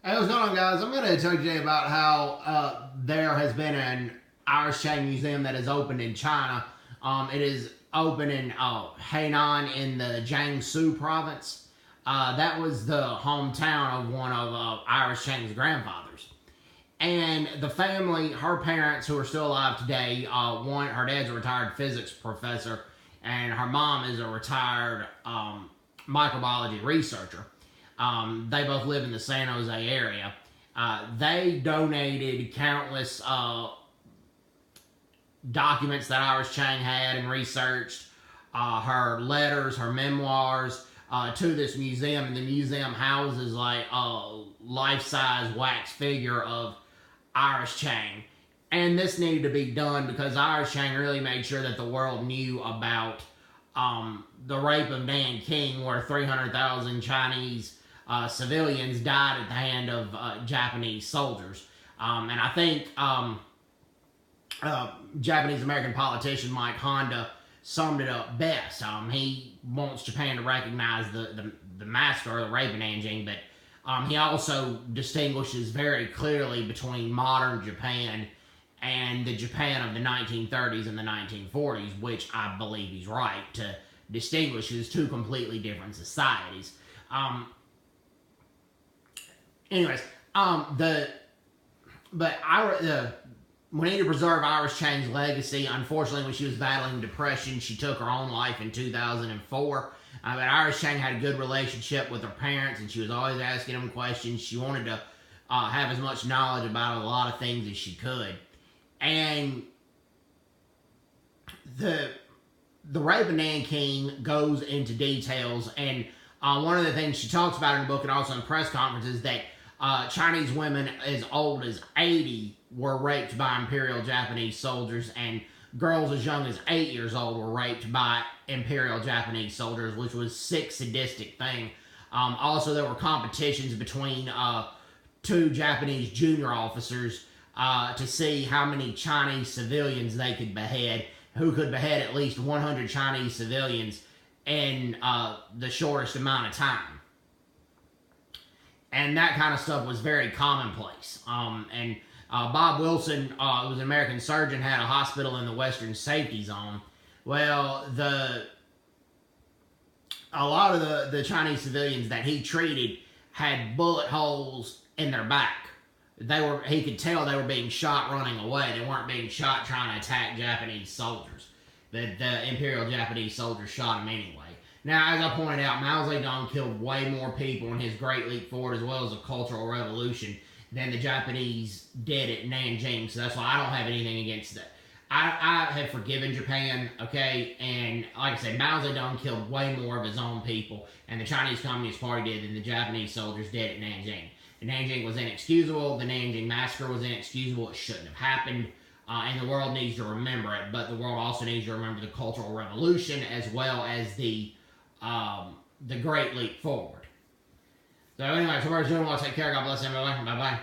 Hey, what's going on, guys? I'm going to talk to you about how there has been an Iris Chang museum that is opened in China. It is open in Hainan in the Jiangsu province. That was the hometown of one of Iris Chang's grandfathers. And the family, her parents, who are still alive today, her dad's a retired physics professor, and her mom is a retired microbiology researcher. They both live in the San Jose area. They donated countless documents that Iris Chang had and researched, her letters, her memoirs, to this museum. And the museum houses like a life-size wax figure of Iris Chang. And this needed to be done because Iris Chang really made sure that the world knew about the rape of Nanking, where 300,000 Chinese civilians died at the hand of Japanese soldiers. And I think Japanese-American politician Mike Honda summed it up best. He wants Japan to recognize the massacre or the rape of Nanjing, but he also distinguishes very clearly between modern Japan and the Japan of the 1930s and the 1940s, which I believe he's right to distinguish as two completely different societies. Anyways, we need to preserve Iris Chang's legacy. Unfortunately, when she was battling depression, she took her own life in 2004. But Iris Chang had a good relationship with her parents, and she was always asking them questions. She wanted to have as much knowledge about a lot of things as she could. And the rape of Nanking goes into details, and one of the things she talks about in the book and also in press conferences that Chinese women as old as 80 were raped by Imperial Japanese soldiers, and girls as young as 8 years old were raped by Imperial Japanese soldiers, which was a sick, sadistic thing. Also, there were competitions between two Japanese junior officers to see how many Chinese civilians they could behead, who could behead at least 100 Chinese civilians in the shortest amount of time. And that kind of stuff was very commonplace. And Bob Wilson, who was an American surgeon, had a hospital in the Western Safety Zone. Well, a lot of the Chinese civilians that he treated had bullet holes in their back. He could tell they were being shot running away. They weren't being shot trying to attack Japanese soldiers. The Imperial Japanese soldiers shot them anyway. Now, as I pointed out, Mao Zedong killed way more people in his Great Leap Forward, as well as the Cultural Revolution, than the Japanese did at Nanjing. So that's why I don't have anything against that. I have forgiven Japan, okay? And like I said, Mao Zedong killed way more of his own people, and the Chinese Communist Party did, than the Japanese soldiers did at Nanjing. The Nanjing was inexcusable. The Nanjing Massacre was inexcusable. It shouldn't have happened. And the world needs to remember it. But the world also needs to remember the Cultural Revolution, as well as the Great Leap Forward. So anyway, so we're doing well. Take care. God bless everyone. Bye-bye.